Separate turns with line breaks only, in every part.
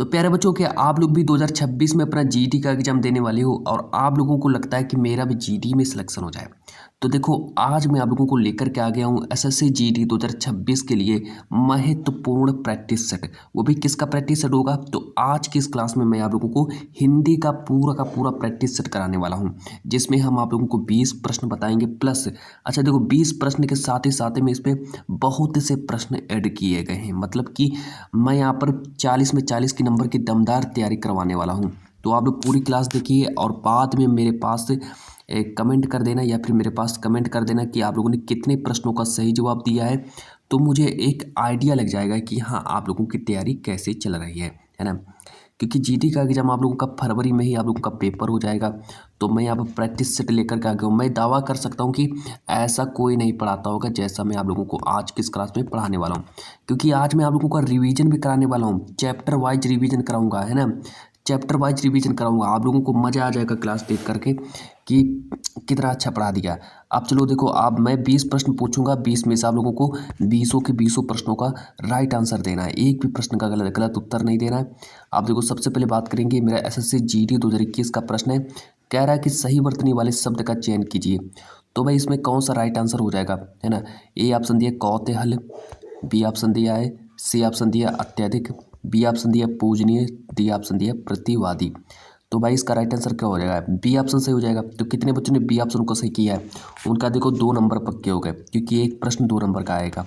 तो प्यारे बच्चों, क्या आप लोग भी 2026 में अपना जीटी का एग्जाम देने वाले हो और आप लोगों को लगता है कि मेरा भी जीटी में सिलेक्शन हो जाए? तो देखो, आज मैं आप लोगों को लेकर के आ गया हूँ एसएससी जीटी 2026 के लिए महत्वपूर्ण प्रैक्टिस सेट। वो भी किसका प्रैक्टिस सेट होगा? तो आज की इस क्लास में मैं आप लोगों को हिंदी का पूरा प्रैक्टिस सेट कराने वाला हूँ, जिसमें हम आप लोगों को 20 प्रश्न बताएंगे प्लस। अच्छा देखो, 20 प्रश्न के साथ ही में इस पर बहुत से प्रश्न ऐड किए गए हैं, मतलब कि मैं यहाँ पर 40 में 40 की नंबर की दमदार तैयारी करवाने वाला हूँ। तो आप लोग पूरी क्लास देखिए और बाद में मेरे पास कमेंट कर देना या फिर मेरे पास कमेंट कर देना कि आप लोगों ने कितने प्रश्नों का सही जवाब दिया है। तो मुझे एक आइडिया लग जाएगा कि हाँ, आप लोगों की तैयारी कैसे चल रही है ना। क्योंकि जीटी का एग्जाम आप लोगों का फरवरी में ही आप लोगों का पेपर हो जाएगा। तो मैं यहाँ पर प्रैक्टिस सेट लेकर के आ गया हूँ। मैं दावा कर सकता हूँ कि ऐसा कोई नहीं पढ़ाता होगा जैसा मैं आप लोगों को आज किस क्लास में पढ़ाने वाला हूँ। क्योंकि आज मैं आप लोगों का रिवीजन भी कराने वाला हूँ, चैप्टर वाइज रिवीजन कराऊंगा, है ना। चैप्टर वाइज रिवीजन कराऊंगा, आप लोगों को मज़ा आ जाएगा क्लास देख करके कि कितना अच्छा पढ़ा दिया। अब चलो देखो, अब मैं 20 प्रश्न पूछूंगा, 20 में से आप लोगों को 20 के 20 प्रश्नों का राइट आंसर देना है, एक भी प्रश्न का गलत उत्तर नहीं देना है। आप देखो, सबसे पहले बात करेंगे मेरा एसएससी जीटी 2021 का प्रश्न है। कह रहा है कि सही वर्तनी वाले शब्द का चयन कीजिए। तो भाई इसमें कौन सा राइट आंसर हो जाएगा, है ना। ए ऑप्शन दिया कौतूहल, बी ऑप्शन दिया है, सी ऑप्शन दिया अत्यधिक, बी ऑप्शन दिया पूजनीय, डी ऑप्शन दिया प्रतिवादी। तो भाई इसका राइट आंसर क्या हो जाएगा? बी ऑप्शन सही हो जाएगा। तो कितने बच्चों ने बी ऑप्शन को सही किया है उनका देखो 2 नंबर पक्के हो गए, क्योंकि एक प्रश्न 2 नंबर का आएगा।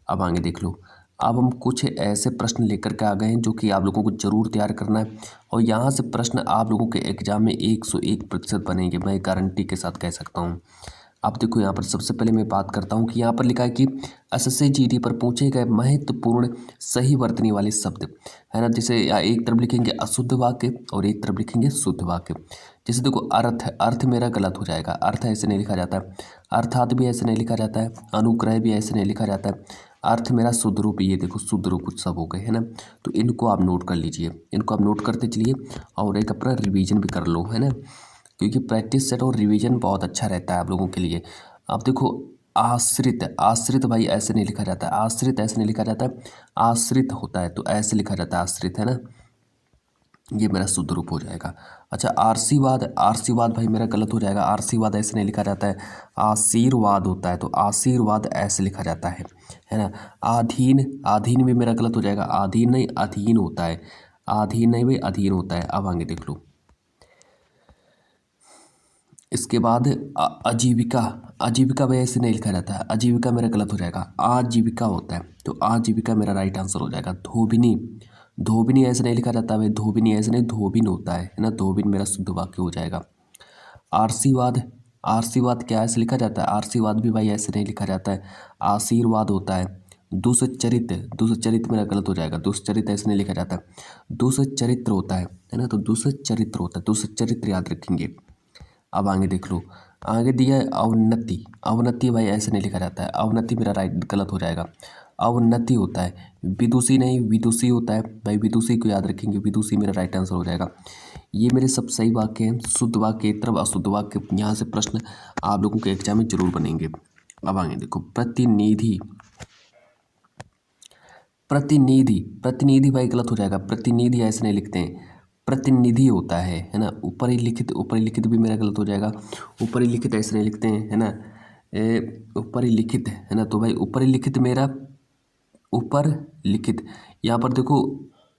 अब आगे देख लो, अब हम कुछ ऐसे प्रश्न लेकर के आ गए हैं जो कि आप लोगों को जरूर तैयार करना है, और यहाँ से प्रश्न आप लोगों के एग्जाम में 101% बनेंगे, मैं गारंटी के साथ कह सकता हूँ। अब देखो, यहाँ पर सबसे पहले मैं बात करता हूँ कि यहाँ पर लिखा है कि एसएससी जीडी पर पूछे गए महत्वपूर्ण सही वर्तनी वाले शब्द, है ना। जैसे एक तरफ लिखेंगे अशुद्ध वाक्य और एक तरफ लिखेंगे शुद्ध वाक्य। जैसे देखो, अर्थ है, अर्थ मेरा गलत हो जाएगा, अर्थ ऐसे नहीं लिखा जाता है, अर्थात भी ऐसे नहीं लिखा जाता है, अनुग्रह भी ऐसे नहीं लिखा जाता है। अर्थ मेरा शुद्ध रूप, ये देखो शुद्ध रूप कुछ सब हो गए, है ना। तो इनको आप नोट कर लीजिए, इनको आप नोट करते चलिए और एक अपना रिवीजन भी कर लो, है ना। क्योंकि प्रैक्टिस सेट और रिवीजन बहुत अच्छा रहता है आप लोगों के लिए। अब देखो, आश्रित, आश्रित भाई ऐसे नहीं लिखा जाता है, आश्रित ऐसे नहीं लिखा जाता है, आश्रित होता है तो ऐसे लिखा जाता है आश्रित, है ना। ये मेरा शुद्ध रूप हो जाएगा। अच्छा, आरसीवाद, आरसीवाद भाई मेरा गलत हो जाएगा, आरसीवाद ऐसे नहीं लिखा जाता है, आशीर्वाद होता है तो आशीर्वाद ऐसे लिखा जाता है ना। आधीन, आधीन भी मेरा गलत हो जाएगा, आधीन नहीं अधीन होता है, आधीन नहीं भाई अधीन होता है। अब आगे देख लो, इसके बाद आजीविका, आजीविका भाई ऐसे नहीं लिखा जाता है, आजीविका मेरा गलत हो जाएगा, आजीविका होता है तो आजीविका मेरा राइट आंसर हो जाएगा। धोबिनी, धोबिनी ऐसे नहीं लिखा जाता भाई, धोबिनी ऐसे नहीं, धोबिन होता है ना, धोबिन मेरा शुद्ध वाक्य हो जाएगा। आरसीवाद, आरसीवाद क्या ऐसे लिखा जाता है? आरसीवाद भी भाई ऐसे नहीं लिखा जाता है, आशीर्वाद होता है। दुष्चरित्र, दुष्चरित्र मेरा गलत हो जाएगा, दुष्चरित्र ऐसे नहीं लिखा जाता, दुष्चरित्र होता है ना, तो दुष्चरित्र होता है, दुष्चरित्र याद रखेंगे। अब आगे देख लो, आगे दिया है अवनति, अवनति भाई ऐसे नहीं लिखा जाता है, अवनति मेरा राइट गलत हो जाएगा, अवनति होता है। विदुषी नहीं, विदुषी होता है भाई, विदुषी को याद रखेंगे, विदुषी मेरा राइट आंसर हो जाएगा। ये मेरे सब सही वाक्य हैं। शुद्ध वाक्य एक तरफ, अशुद्ध वाक्य, यहाँ से प्रश्न आप लोगों के एग्जाम में जरूर बनेंगे। अब आगे देखो, प्रतिनिधि, प्रतिनिधि, प्रतिनिधि भाई गलत हो जाएगा, प्रतिनिधि ऐसे नहीं लिखते हैं, प्रतिनिधि होता है ना। ऊपरी लिखित, ऊपरी लिखित भी मेरा गलत हो जाएगा, ऊपरी लिखित ऐसे नहीं लिखते हैं, है ना। ऊपरी लिखित, है ना, तो भाई ऊपरी लिखित मेरा, ऊपर लिखित, यहाँ पर देखो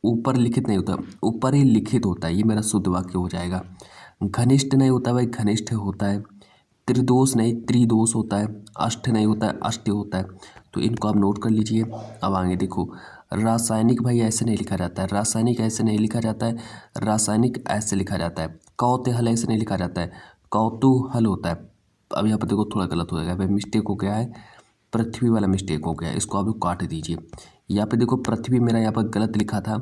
ऊपर लिखित नहीं होता, ऊपरी लिखित होता है, ये मेरा शुद्ध वाक्य हो जाएगा। घनिष्ठ नहीं होता भाई, घनिष्ठ होता है। त्रिदोष नहीं, त्रिदोष होता है। अष्ट नहीं होता है, अष्ट होता है। तो इनको आप नोट कर लीजिए। अब आगे देखो, रासायनिक भाई ऐसे नहीं लिखा जाता है, रासायनिक ऐसे नहीं लिखा जाता है, रासायनिक ऐसे लिखा जाता है। कौतूहल ऐसे नहीं लिखा जाता है, कौतूहल होता है। अब यहाँ पर देखो थोड़ा गलत हो जाएगा भाई, मिस्टेक हो गया है, पृथ्वी वाला मिस्टेक हो गया है, इसको आप लोग काट दीजिए। यहाँ पे देखो पृथ्वी मेरा यहाँ पर गलत लिखा था,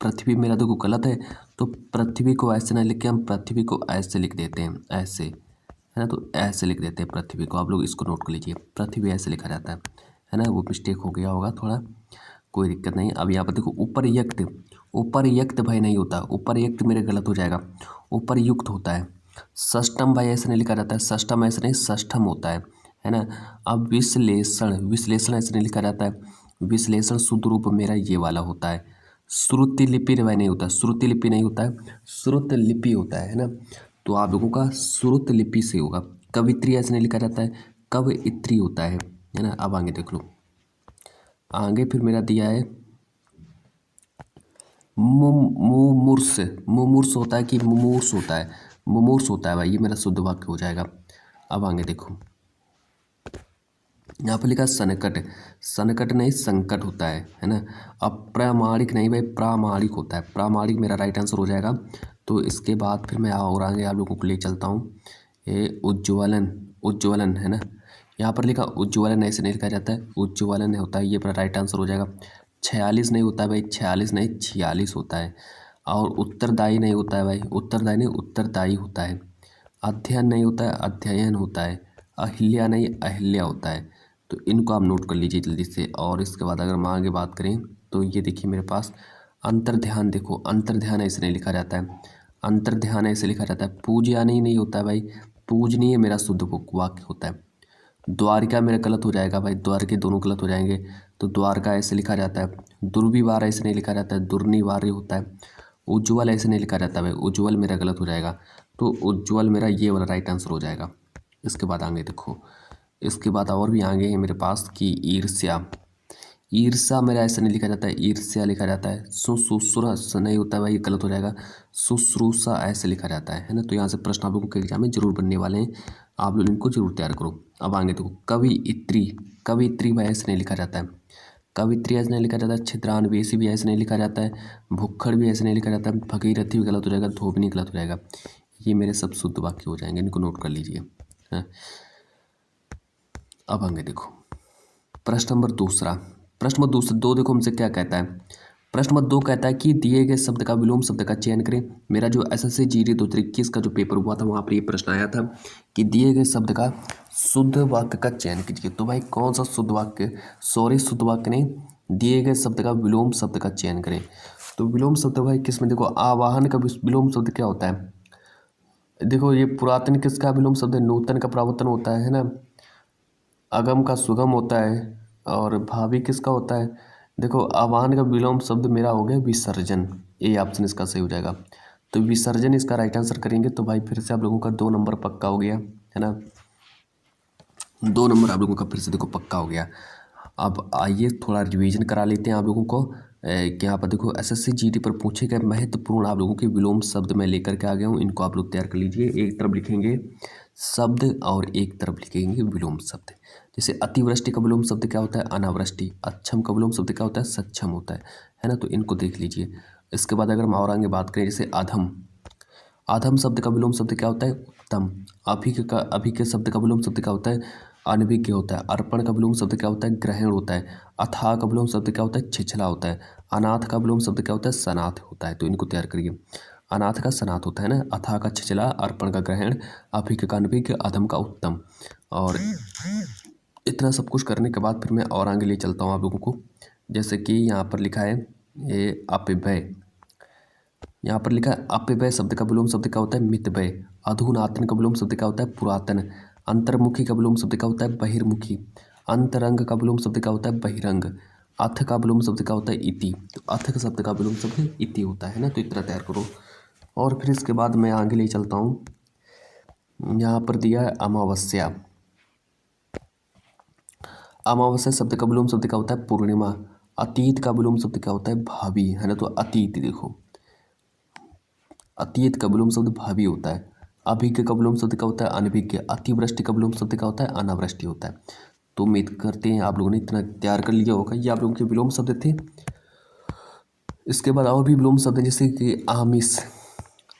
पृथ्वी मेरा देखो गलत है, तो पृथ्वी को ऐसे ना लिख के हम पृथ्वी को ऐसे लिख देते हैं, ऐसे, है ना, तो ऐसे लिख देते हैं पृथ्वी को। आप लोग इसको नोट कर लीजिए, पृथ्वी ऐसे लिखा जाता है ना, वो मिस्टेक हो गया होगा थोड़ा, कोई दिक्कत नहीं। अब यहाँ पर देखो उपर्युक्त, उपर्युक्त भाई नहीं होता, उपर्युक्त मेरे गलत हो जाएगा, उपर्युक्त होता है। षष्टम भाई ऐसे नहीं लिखा जाता है, षष्टम ऐसे नहीं, षष्ठम होता है ना। अब विश्लेषण, विश्लेषण ऐसे नहीं लिखा जाता है, विश्लेषण शुद्ध रूप मेरा ये वाला होता है, श्रुतिलिपि नहीं होता, श्रुतिलिपि नहीं होता है, श्रुतलिपि होता है ना। तो आप लोगों का श्रुतलिपि से होगा। कवित्री ऐसे नहीं लिखा जाता है, कवइत्री होता है ना। अब आगे देख लो, आगे फिर मेरा दिया है मुमूर्ष। मुमूर्ष होता है कि मुमूर्ष होता है? मुमूर्ष होता है भाई, ये मेरा शुद्ध वाक्य हो जाएगा। अब आगे देखो, यहाँ पर लिखा सनकट। सनकट नहीं, संकट होता है ना। अब प्रामाणिक नहीं भाई, प्रामाणिक होता है। प्रामाणिक मेरा राइट आंसर हो जाएगा। तो इसके बाद फिर मैं और आगे आप लोगों को ले चलता हूँ। ये उज्ज्वलन, उज्ज्वलन है ना। यहाँ पर लिखा उज्ज्वलन, ऐसे नहीं लिखा जाता है, उज्ज्वलन होता है, ये मेरा राइट आंसर हो जाएगा। 46 नहीं होता है भाई, 46 नहीं 46 होता है। और उत्तरदायी नहीं होता है भाई, उत्तरदायी नहीं उत्तरदायी होता है। अध्ययन नहीं होता है, अध्ययन होता है। अहिल्या नहीं अहिल्या होता है। तो इनको आप नोट कर लीजिए जल्दी से। और इसके बाद अगर हम आगे बात करें तो ये देखिए मेरे पास अंतर्ध्यान। देखो अंतर्ध्यान ऐसे नहीं लिखा जाता है, अंतर्ध्यान ऐसे लिखा जाता है। पूजनीय नहीं होता है भाई, पूजनीय मेरा शुद्ध वाक्य होता है। द्वारिका मेरा गलत हो जाएगा भाई, द्वारके दोनों गलत हो जाएंगे। तो द्वारका ऐसे लिखा जाता है। दुर्विवार ऐसे नहीं लिखा जाता है, दुर्निवार्य होता है। उज्ज्वल ऐसे नहीं लिखा जाता भाई, उज्ज्वल मेरा गलत हो जाएगा। तो उज्ज्वल मेरा ये वाला राइट आंसर हो जाएगा। इसके बाद आगे देखो, इसके बाद और भी आगे है मेरे पास कि ईर्ष्या। ईर्ष्या मेरा ऐसा नहीं लिखा जाता है, ईर्ष्या लिखा जाता है। सुश्रूषा नहीं होता है भाई, गलत हो जाएगा। शुश्रूषा ऐसे लिखा जाता है ना। तो यहाँ से प्रश्न आप लोगों के एग्जाम में जरूर बनने वाले हैं, आप लोग इनको जरूर तैयार करो। अब आगे देखो, कवियत्री। कवियत्री भाई ऐसे नहीं लिखा जाता है, कवित्री ऐसे नहीं लिखा जाता है। छिद्रान्वेषी भी ऐसे नहीं लिखा जाता है, भुक्खड़ भी ऐसे नहीं लिखा जाता है, भगीरथी भी गलत हो जाएगा, धोबनी गलत हो जाएगा। ये मेरे सब शुद्ध वाक्य हो जाएंगे, इनको नोट कर लीजिए। हाँ। अब आगे देखो, प्रश्न नंबर दूसरा। प्रश्न नंबर दूसरा दो देखो हमसे क्या कहता है। प्रश्न नंबर 2 कहता है कि दिए गए शब्द का विलोम शब्द का चयन करें। मेरा जो SSC GD 2021 का जो पेपर हुआ था वहाँ पर ये प्रश्न आया था कि दिए गए शब्द का शुद्ध वाक्य का चयन कीजिए। तो भाई कौन सा शुद्ध वाक्य, सॉरी शुद्ध वाक्य नहीं, दिए गए शब्द का विलोम शब्द का चयन करें। तो विलोम शब्द भाई किस में, देखो आवाहन का विलोम शब्द क्या होता है। देखो ये पुरातन किसका विलोम शब्द है, नूतन का प्रवर्तन होता है ना। अगम का सुगम होता है। और भावी किसका होता है, देखो आवाहन का विलोम शब्द मेरा हो गया विसर्जन। ये ऑप्शन इसका सही हो जाएगा। तो विसर्जन इसका राइट आंसर करेंगे। तो भाई फिर से आप लोगों का 2 नंबर पक्का हो गया है ना, 2 नंबर आप लोगों का फिर से देखो पक्का हो गया। अब आइए थोड़ा रिवीजन करा लेते हैं आप लोगों को कि यहाँ पर देखो SSC GD पर पूछे गए महत्वपूर्ण आप लोगों के विलोम शब्द मैं लेकर के आ गया हूँ। इनको आप लोग तैयार कर लीजिए। एक तरफ लिखेंगे शब्द और एक तरफ लिखेंगे विलोम शब्द। जैसे अतिवृष्टि का विलोम शब्द क्या होता है, अनावृष्टि। अक्षम का विलोम शब्द क्या होता है, सक्षम होता है ना। तो इनको देख लीजिए। इसके बाद अगर हम और आगे बात करें, जैसे अधम, अधम शब्द का विलोम शब्द क्या होता है, उत्तम। अभिज्ञ शब्द का विलोम शब्द क्या होता है, अनभिज्ञ होता है। अर्पण का विलोम शब्द क्या होता है, ग्रहण होता है। अथाह का विलोम शब्द क्या होता है, छिछला होता है। अनाथ का विलोम शब्द क्या होता है, सनाथ होता है। तो इनको तैयार करिए। अनाथ का सनाथ होता है ना, अथाह का छिछला, अर्पण का ग्रहण, अभिज्ञ का अनभिज्ञ, अधम का उत्तम। और इतना सब कुछ करने के बाद फिर मैं और आगे ले चलता हूँ आप लोगों को। जैसे कि यहाँ पर लिखा है ये अपव्यय। यहाँ पर लिखा है अपव्यय शब्द का विलोम शब्द क्या होता है, मितव्यय। अधुनातन का विलोम शब्द क्या होता है, पुरातन। अंतर्मुखी का विलोम शब्द क्या होता है, बहिर्मुखी। अंतरंग का विलोम शब्द क्या होता है, बहिरंग। अथ का विलोम शब्द क्या होता है, इति। तो अथ का शब्द का विलोम शब्द इति होता है ना। तो इतना तैयार करो। और फिर इसके बाद मैं आगे ले चलता हूँ। यहाँ पर दिया है अमावस्या। अमावस्या शब्द का विलोम शब्द क्या होता है, पूर्णिमा। अतीत का विलोम शब्द क्या होता है, भावी, है ना। तो अतीत देखो, अतीत का विलोम शब्द भावी होता है। अभिज्ञ का विलोम शब्द क्या होता है, अनभिज्ञ। अतिवृष्टि का विलोम शब्द क्या होता है, अनावृष्टि होता है। तो उम्मीद करते हैं आप लोगों ने इतना तैयार कर लिया होगा। ये आप लोगों के विलोम शब्द थे। इसके बाद और भी विलोम शब्द जैसे कि आमिष।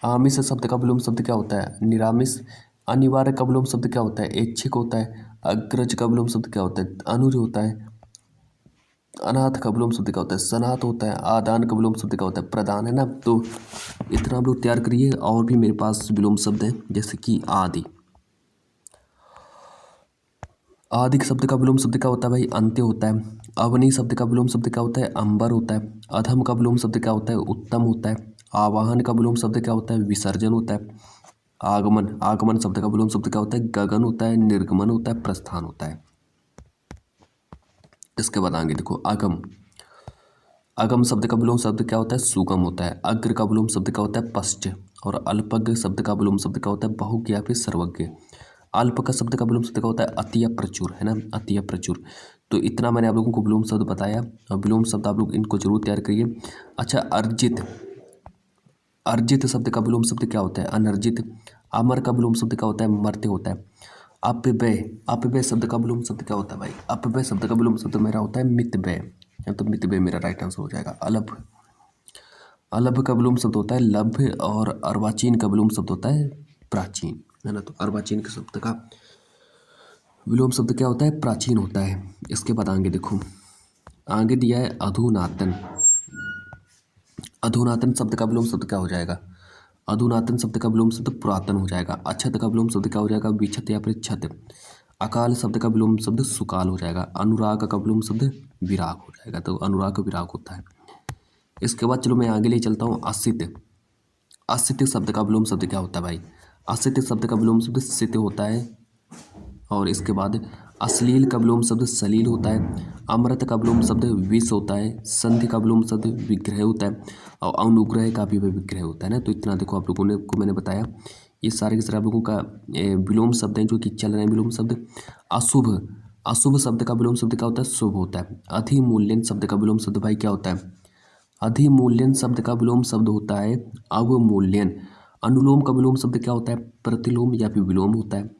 आमिष शब्द का विलोम शब्द क्या होता है, निरामिष। अनिवार्य का विलोम शब्द क्या होता है, ऐच्छिक होता है। अग्रज का विलोम शब्द क्या होता है, अनुज होता है। अनाथ का विलोम शब्द क्या होता है, सनाथ होता है। आदान का विलोम शब्द क्या होता है, प्रदान, है ना। तो इतना आप लोग तैयार करिए। और भी मेरे पास विलोम शब्द हैं जैसे कि आदि। आदि शब्द का विलोम शब्द क्या होता है भाई, अंत्य होता है। अवनी शब्द का विलोम शब्द क्या होता है, अंबर होता है। अधम का विलोम शब्द क्या होता है, उत्तम होता है। आवाहन का विलोम शब्द क्या होता है, विसर्जन होता है। आगमन, आगमन शब्द का विलोम शब्द क्या होता है, गगन होता है। निर्गमन होता है, प्रस्थान होता है। इसके बाद आगे देखो, आगम। अगम शब्द का विलोम शब्द क्या होता है? सुगम होता है। अग्र का विलोम शब्द क्या होता है? पश्च। और अल्पज्ञ शब्द का विलोम शब्द क्या होता है? बहुज्ञ या फिर सर्वज्ञ। अल्प का शब्द का विलोम शब्द क्या होता है? अति या प्रचुर, है ना, अति या प्रचुर। तो इतना मैंने आप लोगों को विलोम शब्द बताया और विलोम शब्द आप लोग इनको जरूर तैयार करिए। अच्छा, अर्जित, अर्जित शब्द का विलोम शब्द क्या होता है? अनर्जित। अमर का विलोम शब्द क्या होता है? मर्त्य होता है। अपव्यय, अपव्यय शब्द का विलोम शब्द क्या होता है भाई? अपव्यय शब्द का विलोम शब्द मेरा होता है मितव्यय, तो मितव्यय मेरा राइट आंसर हो जाएगा। अलभ, अलभ का विलोम शब्द होता है लभ्य। और अर्वाचीन का विलोम शब्द होता है प्राचीन, है ना। तो अर्वाचीन के शब्द का विलोम शब्द क्या होता है? प्राचीन होता है। इसके बाद आगे देखो, आगे दिया है अधुनातन। अधुनातन शब्द का विलोम शब्द क्या हो जाएगा? अधुनातन शब्द का विलोम शब्द पुरातन हो जाएगा। अछत का विलोम शब्द क्या हो जाएगा? विछत या फिर छत। अकाल शब्द का विलोम शब्द सुकाल हो जाएगा। अनुराग का विलोम शब्द विराग हो जाएगा। तो अनुराग विराग होता है। इसके बाद चलो मैं आगे ले चलता हूँ। असित, असित शब्द का विलोम शब्द क्या होता है भाई? असित शब्द का विलोम शब्द सित होता है। और इसके बाद अश्लील का विलोम शब्द सलील होता है। अमृत का विलोम शब्द विष होता है। संधि का विलोम शब्द विग्रह होता है। और अनुग्रह का भी विग्रह होता है ना। तो इतना देखो आप लोगों ने को मैंने बताया, ये सारे के सारे आप लोगों का विलोम शब्द हैं जो कि चल रहे हैं विलोम शब्द। अशुभ, अशुभ शब्द का विलोम शब्द क्या होता है? शुभ होता है। अधिमूल्यन शब्द का विलोम शब्द भाई क्या होता है? अधिमूल्यन शब्द का विलोम शब्द होता है अवमूल्यन। अनुलोम का विलोम शब्द क्या होता है? प्रतिलोम या फिर विलोम होता है।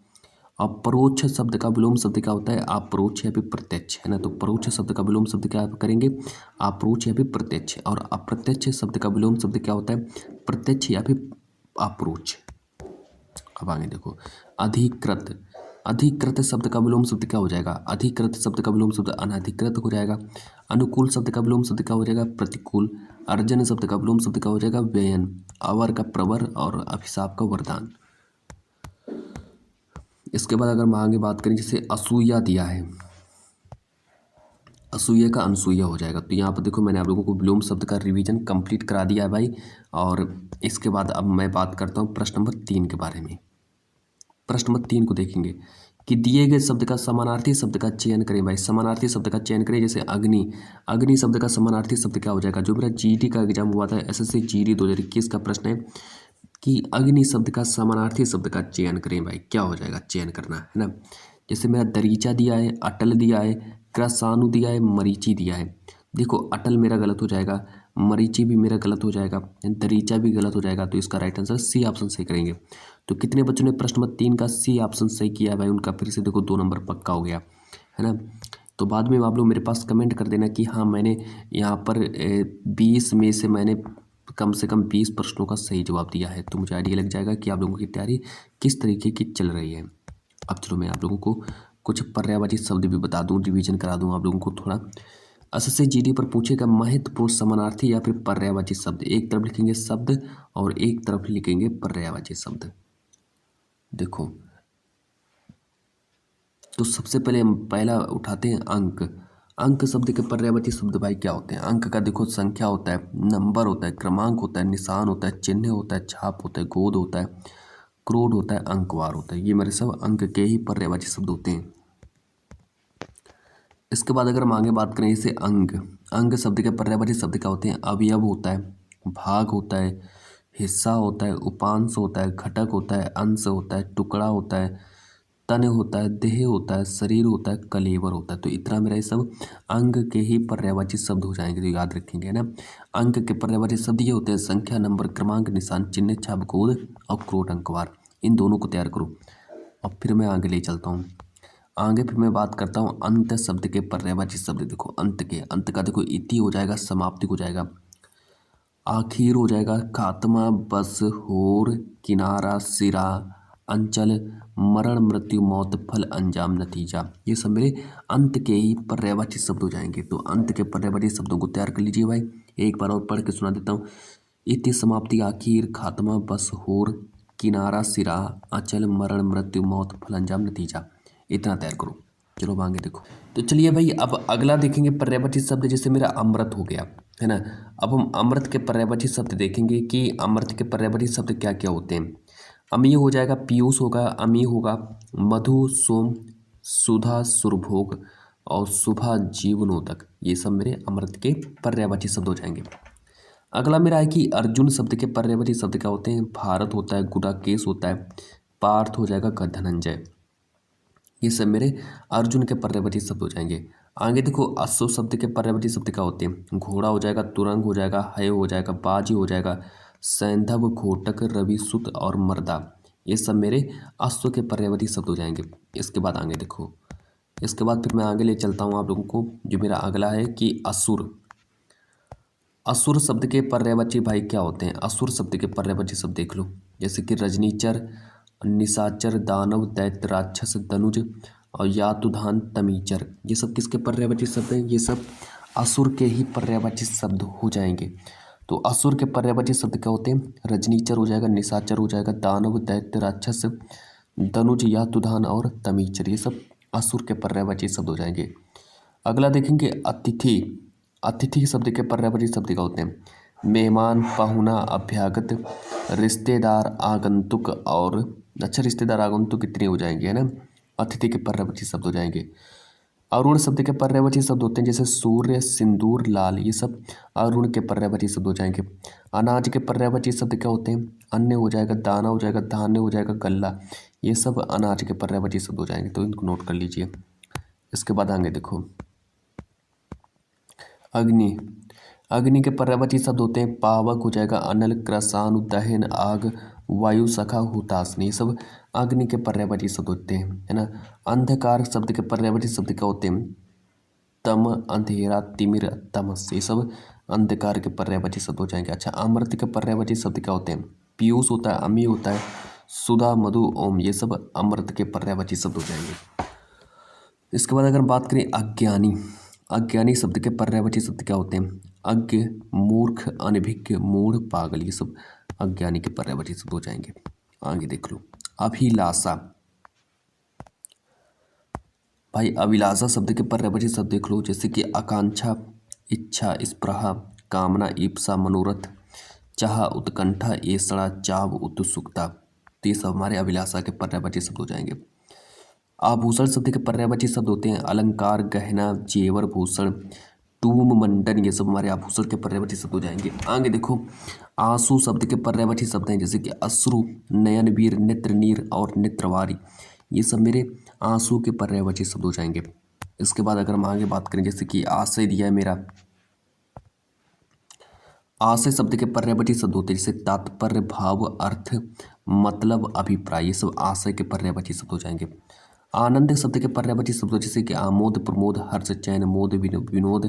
अपरोक्ष शब्द का विलोम शब्द क्या होता है? अपरोक्ष या फिर प्रत्यक्ष, है ना। तो परोक्ष शब्द का विलोम शब्द क्या करेंगे? अपरोक्ष या फिर प्रत्यक्ष। और अप्रत्यक्ष शब्द का विलोम शब्द क्या होता है? प्रत्यक्ष या फिर अपरोक्ष। अब आगे देखो, अधिकृत, अधिकृत शब्द का विलोम शब्द क्या हो जाएगा? अधिकृत शब्द का विलोम शब्द अनधिकृत हो जाएगा। अनुकूल शब्द का विलोम शब्द क्या हो जाएगा? प्रतिकूल। अर्जन शब्द का विलोम शब्द क्या हो जाएगा? व्ययन। अवर का प्रवर और अभिशाप का वरदान। इसके बाद अगर हम आगे बात करें, जैसे असूया दिया है, असूया का अनसूया हो जाएगा। तो यहाँ पर देखो मैंने आप लोगों को विलोम शब्द का रिवीजन कंप्लीट करा दिया है भाई। और इसके बाद अब मैं बात करता हूँ प्रश्न नंबर 3 के बारे में। प्रश्न नंबर 3 को देखेंगे कि दिए गए शब्द का समानार्थी शब्द का चयन करें भाई। समानार्थी शब्द का चयन करें। जैसे अग्नि, अग्नि शब्द का समानार्थी शब्द क्या हो जाएगा? जो मेरा जीडी का एग्जाम हुआ था, एसएससी जीडी 2021 का प्रश्न है कि अग्नि शब्द का समानार्थी शब्द का चयन करें भाई। क्या हो जाएगा? चयन करना, है ना। जैसे मेरा दरीचा दिया है, अटल दिया है, कृसानु दिया है, मरीचि दिया है। देखो अटल मेरा गलत हो जाएगा, मरीचि भी मेरा गलत हो जाएगा, दरीचा भी गलत हो जाएगा। तो इसका राइट आंसर सी ऑप्शन सही करेंगे। तो कितने बच्चों ने प्रश्न नंबर 3 का सी ऑप्शन सही किया है भाई? उनका फिर से देखो 2 नंबर पक्का हो गया, है ना। तो बाद में आप लोग मेरे पास कमेंट कर देना कि हाँ मैंने यहाँ पर 20 में से मैंने कम से कम 20 प्रश्नों का सही जवाब दिया है। तो मुझे आइडिया लग जाएगा कि आप लोगों की तैयारी किस तरीके की चल रही है। अब चलो मैं आप लोगों को कुछ पर्यायवाची शब्द भी बता दूं, रिवीजन करा दूं आप लोगों को थोड़ा। एसएससी जीडी पर पूछेगा महत्वपूर्ण समानार्थी या फिर पर्यायवाची शब्द। एक तरफ लिखेंगे शब्द और एक तरफ लिखेंगे पर्यायवाची शब्द। देखो तो सबसे पहले हम पहला उठाते हैं अंक। अंक शब्द के पर्यायवाची शब्द भाई क्या होते हैं? अंक का देखो संख्या होता है, नंबर होता है, क्रमांक होता है, निशान होता है, चिन्ह होता है, छाप होता है, गोद होता है, क्रोड होता है, अंकवार होता है। ये मेरे सब अंक के ही पर्यायवाची शब्द होते हैं। इसके बाद अगर हम आगे बात करें, जैसे अंग, अंग शब्द के पर्यायवाची शब्द क्या होते हैं? अवयव होता है, भाग होता है, हिस्सा होता है, उपांश होता है, घटक होता है, अंश होता है, टुकड़ा होता है, तन होता है, देह होता है, शरीर होता है, कलेवर होता है। तो इतना मेरा ये सब अंग के ही पर्यायवाची शब्द हो जाएंगे, तो याद रखेंगे ना। अंक के पर्यायवाची शब्द ये होते हैं संख्या, नंबर, क्रमांक, निशान, चिन्ह, छाप, गोद और क्रोड, अंकवार। इन दोनों को तैयार करो। अब फिर मैं आगे ले चलता हूँ। आगे फिर मैं बात करता हूँ अंत शब्द के पर्यायवाची शब्द। देखो अंत के, अंत का देखो इति हो जाएगा, समाप्ति हो जाएगा, आखिर हो जाएगा, खात्मा, बस, होर, किनारा, सिरा, अंचल, मरण, मृत्यु, मौत, फल, अंजाम, नतीजा। ये सब मेरे अंत के ही पर्यायवाची शब्द हो जाएंगे। तो अंत के पर्यायवाची शब्दों को तैयार कर लीजिए भाई। एक बार और पढ़ के सुना देता हूँ। इति, समाप्ति, आखिर, खात्मा, बस, होर, किनारा, सिरा, अचल, मरण, मृत्यु, मौत, फल, अंजाम, नतीजा। इतना तैयार करो। चलो अब आगे देखो। तो चलिए भाई अब अगला देखेंगे पर्यायवाची शब्द। जैसे मेरा अमृत हो गया, है ना। अब हम अमृत के पर्यायवाची शब्द देखेंगे कि अमृत के पर्यायवाची शब्द क्या क्या होते हैं। अमी हो जाएगा, पीयूष होगा, अमी होगा, मधु, सोम, सुधा, सुरभोग और सुबह जीवनोदक, ये सब मेरे अमृत के पर्यायवाची शब्द हो जाएंगे। अगला मेरा है कि अर्जुन शब्द के पर्यायवाची शब्द क्या होते हैं? भारत होता है, गुडाकेश होता है, पार्थ हो जाएगा, धनंजय, ये सब मेरे अर्जुन के पर्यायवाची शब्द हो जाएंगे। आगे देखो, अश्व शब्द के पर्यायवाची शब्द क्या होते हैं? घोड़ा हो जाएगा, तुरंग हो जाएगा, हय हो जाएगा, बाजी हो जाएगा, सैंधव, घोटक, रविसुत और मर्दा, ये सब मेरे अश्व के पर्यायवाची शब्द हो जाएंगे। इसके बाद आगे देखो, इसके बाद फिर मैं आगे ले चलता हूँ आप लोगों को। जो मेरा अगला है कि असुर, असुर शब्द के पर्यायवाची भाई क्या होते हैं? असुर शब्द के पर्यायवाची शब्द देख लो, जैसे कि रजनीचर, निशाचर, दानव, दैत्य, राक्षस, दनुज और यातुधान, तमीचर, ये सब किसके पर्यायवाची शब्द हैं? ये सब असुर के ही पर्यायवाची शब्द हो जाएंगे। तो असुर के पर्यायवाची शब्द क्या होते हैं? रजनीचर हो जाएगा, निशाचर हो जाएगा, दानव, दैत्य, राक्षस, दनुज, यातुधान और तमीचर, ये सब असुर के पर्यायवाची शब्द हो जाएंगे। अगला देखेंगे अतिथि, अतिथि शब्द के पर्यायवाची शब्द क्या होते हैं? मेहमान, पहुना, अभ्यागत, रिश्तेदार, आगंतुक और अच्छा रिश्तेदार, आगंतुक कितने हो जाएंगे, है ना, अतिथि के पर्यायवाची शब्द हो जाएंगे। अरुण शब्द के पर्यायवाची शब्द होते हैं जैसे सूर्य, सिंदूर, लाल, ये सब अरुण के पर्यायवाची शब्द हो जाएंगे। अनाज के पर्यायवाची शब्द क्या होते हैं? अन्न हो जाएगा, दाना हो जाएगा, धान्य हो जाएगा, गल्ला, ये सब अनाज के पर्यायवाची शब्द हो जाएंगे, तो इनको नोट कर लीजिए। इसके बाद आगे देखो, अग्नि, अग्नि के पर्यायवाची शब्द होते हैं पावक हो जाएगा, अनल, क्रसान, दहन, आग, वायु, सखा, हुतासनी, ये सब अग्नि के पर्यायवाची शब्द होते हैं, है ना। अंधकार शब्द के पर्यायवाची शब्द क्या होते हैं? तम, अंधेरा, तिमिर, तमस, ये सब अंधकार के पर्यायवाची शब्द हो जाएंगे। अच्छा, अमृत के पर्यायवाची शब्द क्या होते हैं? पीयूष होता है, अमी होता है, सुधा, मधु, ओम, ये सब अमृत के पर्यायवाची शब्द हो जाएंगे। इसके बाद अगर बात करें अज्ञानी, अज्ञानी शब्द के पर्यायवाची शब्द क्या होते हैं? अज्ञ, मूर्ख, अनभिज्ञ, मूढ़, पागल, ये सब अज्ञानी के पर्यायवाची शब्द हो जाएंगे। आगे देख लो, अभिलाषा, भाई अभिलाषा शब्द के पर्यायवाची शब्द देख लो, जैसे कि आकांक्षा, इच्छा, स्पृहा, कामना, ईप्सा, मनोरथ, चाह, उत्कंठा, ऐषणा, चाव, उत्सुकता, तो ये सब हमारे अभिलाषा के पर्यायवाची शब्द हो जाएंगे। आभूषण शब्द के पर्यायवाची शब्द होते हैं अलंकार, गहना, जेवर, भूषण, टूम, मंडन, ये सब हमारे आभूषण के पर्यायवाची शब्द हो जाएंगे। आगे देखो, आंसू शब्द के पर्यायवाची शब्द हैं जैसे कि अश्रु, नयन, वीर, नेत्र, नीर और नेत्रवारी, ये सब मेरे आंसू के पर्यायवाची शब्द हो जाएंगे। इसके बाद अगर हम आगे बात करें, जैसे कि आशय दिया है मेरा, आशय शब्द के पर्यायवाची शब्द होते हैं जैसे तात्पर्य, भाव, अर्थ, मतलब, अभिप्राय, ये सब आशय के पर्यायवाची शब्द हो जाएंगे। आनंद शब्द के पर्यायवाची शब्द जैसे कि आमोद, प्रमोद, हर्ष, चैन, मोद, विनोद,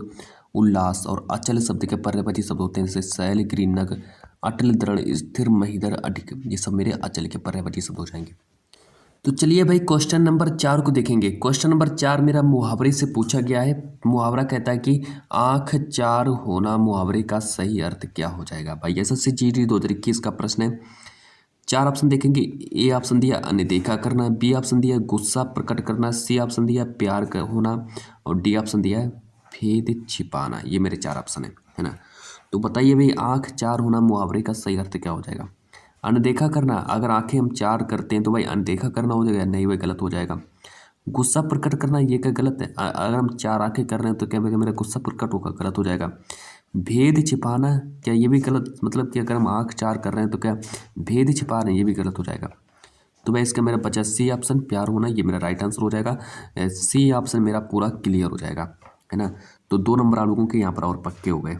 उल्लास और अचल शब्द के पर्यायवाची शब्द होते हैं जैसे शैल, गिरि, नग, अटल, दृढ़, स्थिर, महिधर, अधिक, ये सब मेरे अचल के पर्यायवाची शब्द हो जाएंगे। तो चलिए भाई क्वेश्चन नंबर 4 को देखेंगे। क्वेश्चन नंबर 4 मेरा मुहावरे से पूछा गया है। मुहावरा कहता है कि आँख चार होना, मुहावरे का सही अर्थ क्या हो जाएगा? भाई एसएससी जीडी 2021 का प्रश्न है। 4 ऑप्शन देखेंगे। ए ऑप्शन दिया अनदेखा करना, बी ऑप्शन दिया गुस्सा प्रकट करना, सी ऑप्शन दिया प्यार होना और डी ऑप्शन दिया है भेद छिपाना। ये मेरे 4 ऑप्शन है ना। तो बताइए भाई आँख चार होना मुहावरे का सही अर्थ क्या हो जाएगा? अनदेखा करना, अगर आंखें हम चार करते हैं तो भाई अनदेखा करना हो जाएगा? नहीं, वह गलत हो जाएगा। गुस्सा प्रकट करना, ये क्या गलत है? अगर हम 4 आंखें कर रहे हैं तो क्या मेरा गुस्सा प्रकट होगा? गलत हो जाएगा। भेद छिपाना, क्या ये भी गलत? मतलब कि अगर हम आँख 4 कर रहे हैं तो क्या भेद छिपा रहे हैं? ये भी गलत हो जाएगा। तो भाई इसका मेरा बचा सी ऑप्शन प्यार होना, ये मेरा राइट आंसर हो जाएगा। सी ऑप्शन मेरा पूरा क्लियर हो जाएगा, है ना। तो 2 नंबर आप लोगों के यहाँ पर और पक्के हो गए।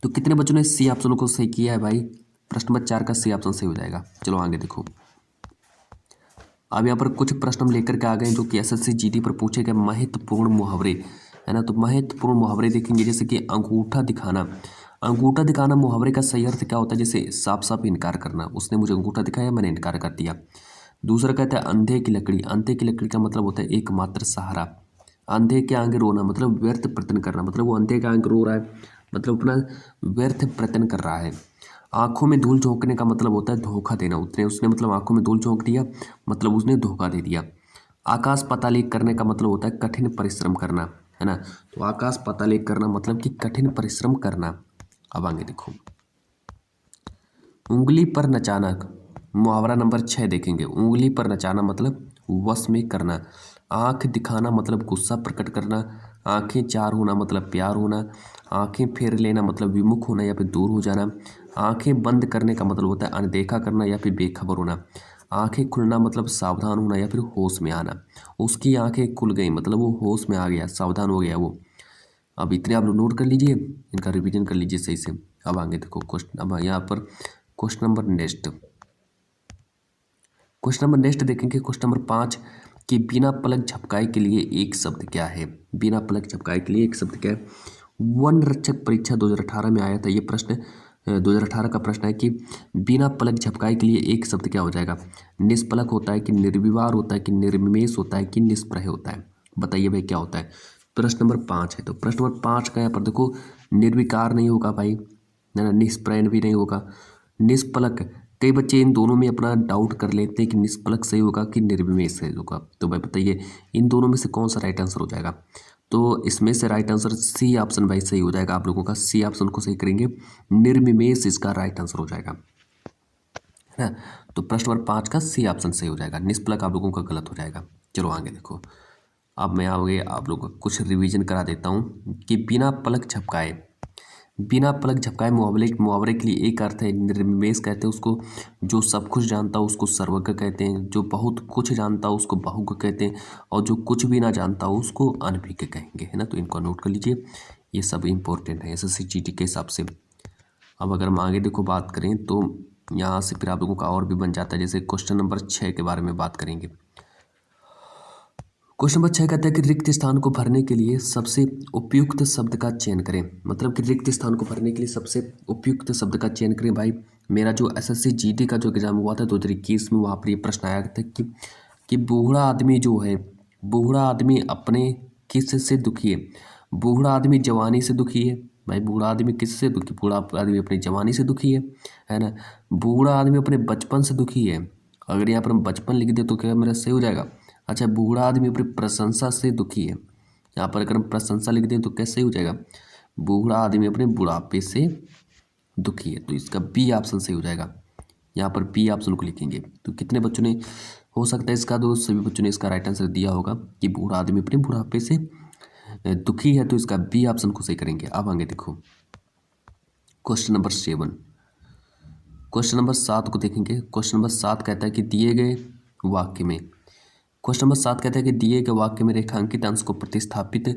तो कितने बच्चों ने सी ऑप्शन को सही किया है भाई? प्रश्न नंबर 4 का सी ऑप्शन सही हो जाएगा। चलो आगे देखो, अब यहाँ पर कुछ प्रश्न हम लेकर के आ गए जो कि एसएससी जीडी पर पूछे गए महत्वपूर्ण मुहावरे, है ना। तो महत्वपूर्ण मुहावरे देखेंगे जैसे कि अंगूठा दिखाना। अंगूठा दिखाना मुहावरे का सही अर्थ क्या होता है? जैसे साफ साफ इनकार करना, उसने मुझे अंगूठा दिखाया, मैंने इनकार कर दिया। दूसरा कहता है अंधे की लकड़ी। अंधे की लकड़ी का मतलब होता है एकमात्र सहारा। अंधे के आगे रोना मतलब व्यर्थ प्रयत्न करना, मतलब वो अंधे के आगे रो रहा है, मतलब अपना व्यर्थ प्रयत्न कर रहा है। आंखों में धूल झोंकने का मतलब होता है धोखा देना। उसने मतलब आंखों में धूल झोंक दिया, मतलब उसने धोखा दे दिया। आकाश पाताल करने का मतलब होता है कठिन परिश्रम करना, है ना। तो आकाश पाताल करना मतलब कि कठिन परिश्रम करना। अब आगे देखो, उंगली पर नचाना, मुहावरा नंबर 6 देखेंगे। उंगली पर नचाना मतलब वश में करना। आँख दिखाना मतलब गुस्सा प्रकट करना। आँखें चार होना मतलब प्यार होना। आँखें फेर लेना मतलब विमुख होना या फिर दूर हो जाना। आँखें बंद करने का मतलब होता है अनदेखा करना या फिर बेखबर होना। आँखें खुलना मतलब सावधान होना या फिर होश में आना। उसकी आँखें खुल गई मतलब वो होश में आ गया, सावधान हो गया वो। अब इतने आप लोग नोट कर लीजिए, इनका रिवीजन कर लीजिए सही से। अब आगे देखो क्वेश्चन, अब यहाँ पर question number next, question number next देखेंगे। क्वेश्चन नंबर 5 कि बिना पलक झपकाए के लिए एक शब्द क्या है। बिना पलक झपकाए के लिए एक शब्द क्या है। वन रक्षक परीक्षा 2018 में आया था ये प्रश्न। 2018 का प्रश्न है कि बिना पलक झपकाए के लिए एक शब्द क्या हो जाएगा। निष्पलक होता है कि निर्विवार होता है कि निर्निमेष होता है कि निष्प्रह होता है। बताइए भाई क्या होता है। प्रश्न नंबर 5 है, तो प्रश्न नंबर 5 का यहाँ पर देखो, निर्विकार नहीं होगा भाई, है ना, निष्प्रह भी नहीं होगा, निष्पलक। कई बच्चे इन दोनों में अपना डाउट कर लेते हैं कि निष्पलक सही होगा कि निर्विमेष सही होगा। तो भाई बताइए इन दोनों में से कौन सा राइट आंसर हो जाएगा। तो इसमें से राइट आंसर सी ऑप्शन भाई सही हो जाएगा आप लोगों का। सी ऑप्शन को सही करेंगे, निर्विमेष इसका राइट आंसर हो जाएगा, है ना। तो प्रश्न नंबर 5 का सी ऑप्शन सही हो जाएगा, निष्पलक आप लोगों का गलत हो जाएगा। चलो आगे देखो। अब मैं आगे आप लोगों को कुछ रिवीजन करा देता हूँ कि बिना पलक झपकाए, बिना पलक झपकाए मुहावरे के लिए एक अर्थ है निर्निमेष कहते हैं उसको। जो सब कुछ जानता हो उसको सर्वज्ञ कहते हैं। जो बहुत कुछ जानता हो उसको बहुज्ञ कहते हैं। और जो कुछ भी ना जानता हो उसको अनभिज्ञ कहेंगे, है ना। तो इनको नोट कर लीजिए, ये सब इंपॉर्टेंट है एसएससी जीडी के हिसाब से। अब अगर हम आगे देखो बात करें तो यहाँ से फिर आप लोगों का और भी बन जाता है। जैसे क्वेश्चन नंबर 6 के बारे में बात करेंगे। क्वेश्चन नंबर 6 कहता है कि रिक्त स्थान को भरने के लिए सबसे उपयुक्त शब्द का चयन करें। मतलब कि रिक्त स्थान को भरने के लिए सबसे उपयुक्त शब्द का चयन करें। भाई मेरा जो एसएससी जीडी का जो एग्जाम हुआ था 2021 में, वहाँ पर ये प्रश्न आया था कि बूढ़ा आदमी जो है, बूढ़ा आदमी अपने किस से दुखी है। बूढ़ा आदमी जवानी से दुखी है। भाई बूढ़ा आदमी किससे दुखी, बूढ़ा आदमी अपनी जवानी से दुखी है ना। बूढ़ा आदमी अपने बचपन से दुखी है। अगर यहाँ पर हम बचपन लिख दे तो क्या मेरा सही हो जाएगा। अच्छा, बूढ़ा आदमी अपनी प्रशंसा से दुखी है। यहाँ पर अगर हम प्रशंसा लिख दें तो कैसे हो जाएगा। बूढ़ा आदमी अपने बुढ़ापे से दुखी है, तो इसका बी ऑप्शन सही हो जाएगा। यहाँ पर बी ऑप्शन को लिखेंगे। तो कितने बच्चों ने, हो सकता है इसका दोस्त सभी बच्चों ने इसका राइट आंसर दिया होगा कि बूढ़ा आदमी अपने बुढ़ापे से दुखी है, तो इसका बी ऑप्शन को सही करेंगे। अब आगे देखो क्वेश्चन नंबर 7, क्वेश्चन नंबर 7 को देखेंगे। क्वेश्चन नंबर 7 कहता है कि दिए गए वाक्य में, क्वेश्चन नंबर 7 कहता है कि दिए गए वाक्य में रेखांकित अंश को प्रतिस्थापित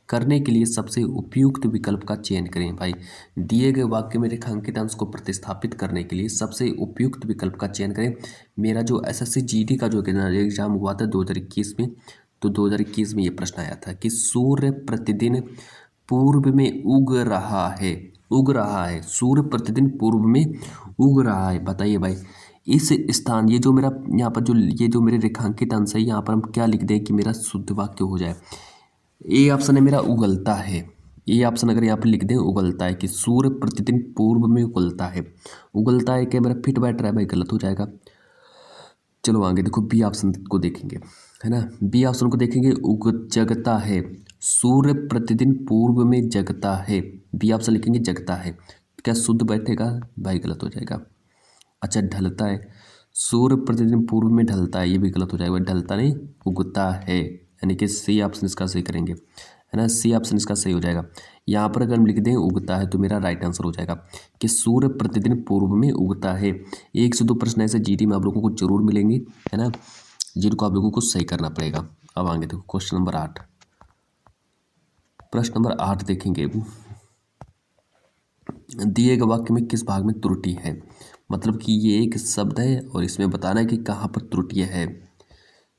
करने के लिए सबसे उपयुक्त विकल्प का चयन करें। भाई दिए गए वाक्य में रेखांकित अंश को प्रतिस्थापित करने के लिए सबसे उपयुक्त विकल्प का चयन करें। मेरा जो एसएससी जीडी का जो एग्जाम हुआ था 2021 में, तो 2021 में ये प्रश्न आया था कि सूर्य प्रतिदिन पूर्व में उग रहा है, उग रहा है, सूर्य प्रतिदिन पूर्व में उग रहा है। बताइए भाई इस स्थान, ये जो मेरा यहाँ पर जो ये जो मेरे रेखांकित अंश है, यहाँ पर हम क्या लिख दें कि मेरा शुद्ध वाक्य हो जाए। ए ऑप्शन है मेरा उगलता है। ए ऑप्शन अगर यहाँ पर लिख दें उगलता है, कि सूर्य प्रतिदिन पूर्व में उगलता है। उगलता है क्या मेरा फिट बैठ रहा है भाई, गलत हो जाएगा। चलो आगे देखो बी ऑप्शन को देखेंगे, है ना। बी ऑप्शन को देखेंगे, उग जगता है, सूर्य प्रतिदिन पूर्व में जगता है। बी ऑप्शन लिखेंगे जगता है, क्या शुद्ध बैठेगा भाई, गलत हो जाएगा। अच्छा ढलता है, सूर्य प्रतिदिन पूर्व में ढलता है, ये भी गलत हो जाएगा। ढलता नहीं, उगता है, यानी कि सी ऑप्शन इसका सही करेंगे, है ना। सी ऑप्शन इसका सही हो जाएगा। यहाँ पर अगर हम लिख दें उगता है तो मेरा राइट आंसर हो जाएगा कि सूर्य प्रतिदिन पूर्व में उगता है। 1 से 2 प्रश्न ऐसे जीडी में आप लोगों को जरूर मिलेंगे, है ना, जिनको आप लोगों को सही करना पड़ेगा। अब आगे देखो क्वेश्चन नंबर 8, प्रश्न नंबर 8 देखेंगे। दिए गए वाक्य में किस भाग में त्रुटि है। मतलब कि ये एक शब्द है और इसमें बताना है कि कहाँ पर त्रुटि है।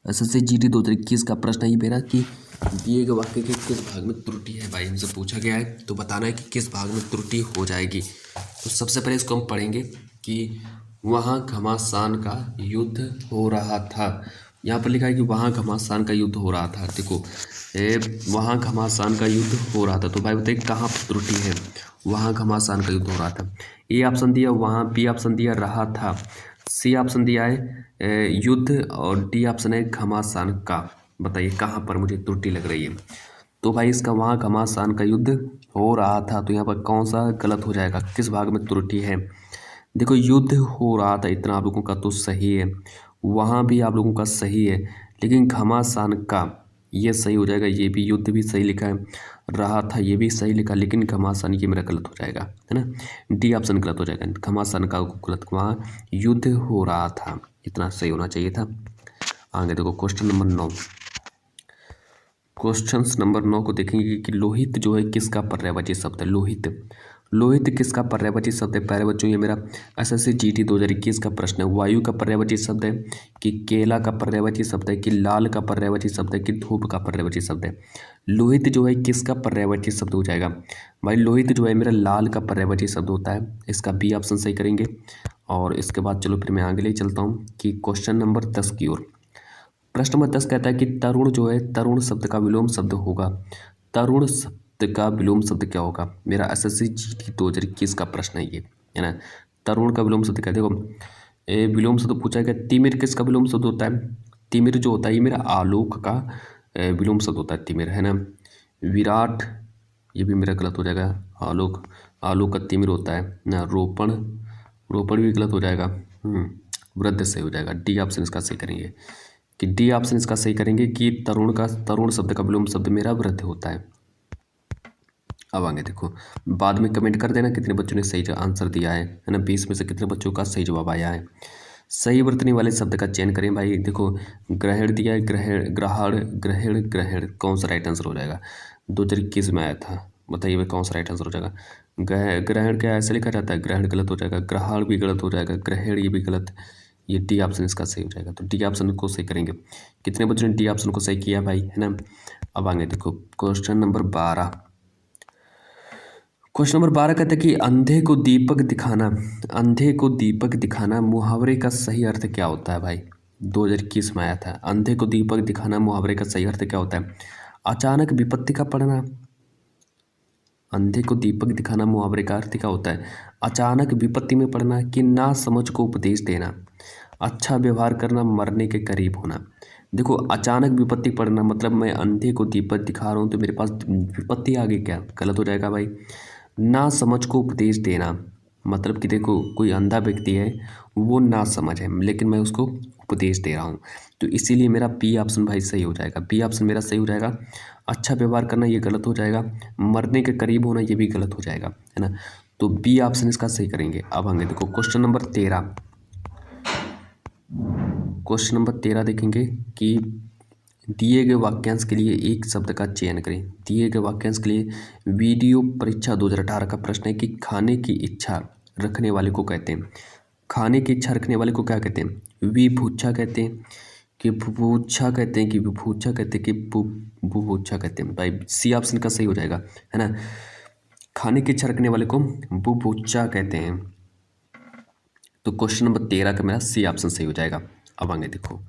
एसएससी जीडी 2021 का प्रश्न है ये मेरा कि दिए गए वाक्य के किस भाग में त्रुटि है। भाई हमसे पूछा गया है तो बताना है कि किस भाग में त्रुटि हो जाएगी। तो सबसे पहले इसको हम पढ़ेंगे कि वहाँ घमासान का युद्ध हो रहा था। यहाँ पर लिखा है कि वहाँ घमासान का युद्ध हो रहा था। देखो वहाँ घमासान का युद्ध हो रहा था, तो भाई बताइए कहाँ पर त्रुटि है। वहाँ घमासान का युद्ध हो रहा था, ए ऑप्शन दिया वहाँ, बी ऑप्शन दिया रहा था, सी ऑप्शन दिया है युद्ध, और डी ऑप्शन है घमासान का। बताइए कहाँ पर मुझे त्रुटि लग रही है। तो भाई इसका वहाँ घमासान का युद्ध हो रहा था, तो यहाँ पर कौन सा गलत हो जाएगा, किस भाग में त्रुटि है। देखो युद्ध हो रहा था इतना आप लोगों का तो सही है, वहाँ भी आप लोगों का सही है, लेकिन घमासान का, ये सही हो जाएगा। ये भी युद्ध भी सही लिखा है, रहा था ये भी सही लिखा, लेकिन घमासान ये मेरा गलत हो जाएगा, है ना। डी ऑप्शन गलत हो जाएगा, घमासान का गलत, वहाँ युद्ध हो रहा था, इतना सही होना चाहिए था। आगे देखो क्वेश्चन नंबर 9। क्वेश्चन नंबर 9 को देखेंगे कि लोहित जो है किसका पर्यायवाची शब्द है। लोहित, लोहित किसका पर्यायवाची शब्द है। प्यारे बच्चों ये मेरा एसएससी जीटी 2021 का प्रश्न है। वायु का पर्यायवाची शब्द है कि केला का पर्यायवाची शब्द है कि लाल का पर्यायवाची शब्द है कि धूप का पर्यायवाची शब्द है। लोहित जो है किसका पर्यायवाची शब्द हो जाएगा भाई। लोहित जो है मेरा लाल का पर्यायवाची शब्द होता है, इसका बी ऑप्शन सही करेंगे। और इसके बाद चलो फिर मैं आगे ले चलता हूँ कि क्वेश्चन नंबर 10 की ओर। प्रश्न नंबर 10 कहता है कि तरुण जो है, तरुण शब्द का विलोम शब्द होगा। तरुण शब्द का विलोम शब्द क्या होगा। मेरा एसएससी जीटी 2021 का प्रश्न है ये, है ना। तरुण का विलोम शब्द क्या, देखो विलोम शब्द पूछा गया। तिमिर किसका विलोम शब्द होता है। तिमिर जो होता है ये मेरा आलोक का विलोम शब्द होता है, तिमिर, है ना। विराट, ये भी मेरा गलत हो जाएगा। आलोक, आलोक का तिमिर होता है ना। रोपण, रोपण भी गलत हो जाएगा। वृद्ध सही हो जाएगा। डी ऑप्शन इसका सही करेंगे कि डी ऑप्शन इसका सही करेंगे कि तरुण का, तरुण शब्द का विलोम शब्द मेरा वृद्ध होता है। अब आगे देखो, बाद में कमेंट कर देना कितने बच्चों ने सही आंसर दिया है ना। 20 में से कितने बच्चों का सही जवाब आया है। सही वर्तनी वाले शब्द का चयन करें भाई। देखो ग्रहण दिया है, ग्रहण, ग्रहण, ग्रहण, ग्रहण, कौन सा राइट आंसर हो जाएगा। 2021 में आया था, बताइए भाई कौन सा राइट आंसर हो जाएगा। ग्रहण क्या ऐसे लिखा जाता है, ग्रहण गलत हो जाएगा। ग्रहण भी गलत हो जाएगा, ग्रहण ये भी गलत। ये डी ऑप्शन इसका सही हो जाएगा, तो डी ऑप्शन को सही करेंगे। कितने बच्चों ने डी ऑप्शन को सही किया भाई, है ना। अब आगे देखो क्वेश्चन नंबर 12। क्वेश्चन नंबर 12 कहता है कि अंधे को दीपक दिखाना, अंधे को दीपक दिखाना मुहावरे का सही अर्थ क्या होता है भाई। 2021 में आया था। अंधे को दीपक दिखाना मुहावरे का सही अर्थ क्या होता है। अचानक विपत्ति का पड़ना। अंधे को दीपक दिखाना मुहावरे का अर्थ क्या होता है। अचानक विपत्ति में पड़ना कि ना समझ को उपदेश देना। अच्छा व्यवहार करना, मरने के करीब होना। देखो अचानक विपत्ति पड़ना मतलब मैं अंधे को दीपक दिखा रहा हूँ तो मेरे पास विपत्ति आ गई, क्या गलत हो जाएगा भाई। ना समझ को उपदेश देना मतलब कि देखो कोई अंधा व्यक्ति है, वो ना समझ है लेकिन मैं उसको उपदेश दे रहा हूँ, तो इसीलिए मेरा बी ऑप्शन भाई सही हो जाएगा। बी ऑप्शन मेरा सही हो जाएगा। अच्छा व्यवहार करना ये गलत हो जाएगा। मरने के करीब होना ये भी गलत हो जाएगा, है ना। तो बी ऑप्शन इसका सही करेंगे। अब आगे देखो क्वेश्चन नंबर 13। क्वेश्चन नंबर 13 देखेंगे कि दिए गए वाक्यांश के लिए एक शब्द का चयन करें। दिए गए वाक्यांश के लिए वीडियो परीक्षा 2018 का प्रश्न है कि खाने की इच्छा रखने वाले को कहते हैं। खाने की इच्छा रखने वाले को क्या कहते हैं। विभुच्छा कहते हैं कि बुभुक्षा कहते हैं कि विभुच्छा कहते हैं कि बुभुक्षा कहते हैं। भाई सी ऑप्शन का सही हो जाएगा, है ना। खाने की इच्छा रखने वाले को बुभुक्षा कहते हैं। तो क्वेश्चन नंबर 13 का मेरा सी ऑप्शन सही हो जाएगा। अब आगे देखो,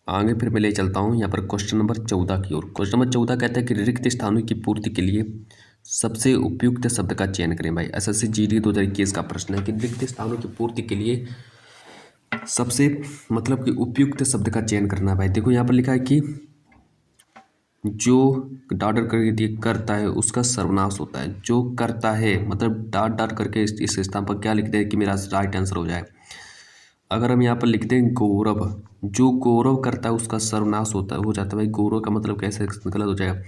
आगे फिर मैं ले चलता हूँ यहाँ पर क्वेश्चन नंबर 14 की ओर। क्वेश्चन नंबर 14 कहता है कि रिक्त स्थानों की पूर्ति के लिए सबसे उपयुक्त शब्द का चयन करें। भाई एसएससी जीडी 2021 का प्रश्न है कि रिक्त स्थानों की पूर्ति के लिए सबसे मतलब कि उपयुक्त शब्द का चयन करना। भाई देखो यहाँ पर लिखा है कि जो डाट करके दिए करता है उसका सर्वनाश होता है। जो करता है मतलब डाट डाट करके इस स्थान पर क्या लिखते हैं कि मेरा राइट आंसर हो जाए। अगर हम यहाँ पर लिखते हैं गौरव, जो गौरव करता है उसका सर्वनाश होता है हो जाता है। भाई गौरव का मतलब कैसे गलत हो जाएगा।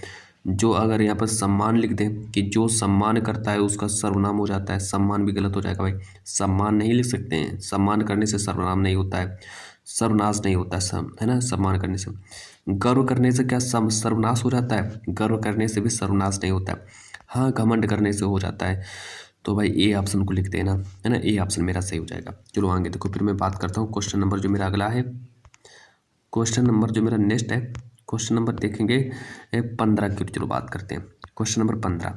जो अगर यहाँ पर सम्मान लिख दें कि जो सम्मान करता है उसका सर्वनाम हो जाता है, सम्मान भी गलत हो जाएगा। भाई सम्मान नहीं लिख सकते हैं, सम्मान करने से सर्वनाम नहीं होता है, सर्वनाश नहीं होता है ना। सम्मान करने से, गर्व करने से क्या सर्वनाश हो जाता है, गर्व करने से भी सर्वनाश नहीं होता है। हाँ घमंड करने से हो जाता है। तो भाई ए ऑप्शन को लिख देना, है ना। ए ऑप्शन मेरा सही हो जाएगा। चलो आगे देखो, फिर मैं बात करता हूँ क्वेश्चन नंबर जो मेरा अगला है। क्वेश्चन नंबर जो मेरा नेक्स्ट है, क्वेश्चन नंबर देखेंगे 15 की। चलो बात करते हैं क्वेश्चन नंबर 15।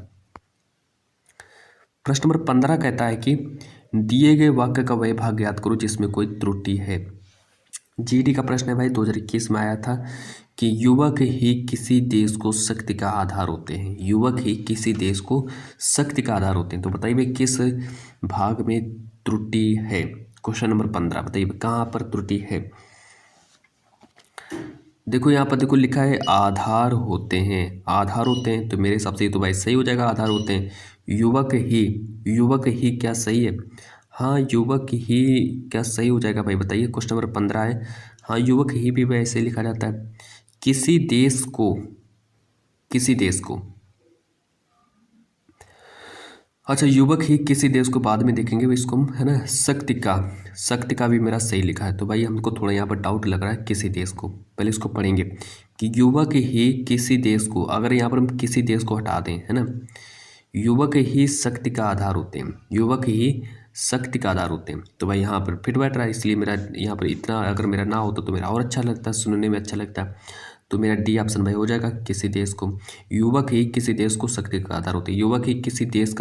प्रश्न नंबर 15 कहता है कि दिए गए वाक्य का वह भाग याद करो जिसमें कोई त्रुटि है। जीडी का प्रश्न है भाई, 2021 में आया था कि युवक ही किसी देश को शक्ति का आधार होते हैं। युवक ही किसी देश को शक्ति का आधार होते हैं। तो बताइए भाई किस भाग में त्रुटि है। क्वेश्चन नंबर 15 बताइए कहाँ पर त्रुटि है। देखो यहाँ पर देखो लिखा है आधार होते हैं, आधार होते हैं, तो मेरे हिसाब से ये तो भाई सही हो जाएगा। आधार होते हैं। युवक ही क्या सही है। हाँ युवक ही क्या सही हो जाएगा भाई, बताइए। क्वेश्चन नंबर 15 है। हाँ, युवक ही भी वैसे लिखा जाता है। किसी देश को अच्छा, युवक ही किसी देश को बाद में देखेंगे, इसको हम है ना। शक्ति का भी मेरा सही लिखा है, तो भाई हमको थोड़ा यहाँ पर डाउट लग रहा है किसी देश को। पहले इसको पढ़ेंगे कि युवक ही किसी देश को, अगर यहाँ पर हम किसी देश को हटा दें, है ना, युवक ही शक्ति का आधार होते हैं, युवक ही शक्ति का आधार होते हैं, तो भाई यहाँ पर फिट बैठ रहा है। इसलिए मेरा यहाँ पर इतना अगर मेरा ना होता तो मेरा और अच्छा लगता, सुनने में अच्छा लगता। तो मेरा डी ऑप्शन भाई हो जाएगा, किसी देश को, युवक ही किसी देश को शक्ति का आधार होते हैं, युवक ही किसी देश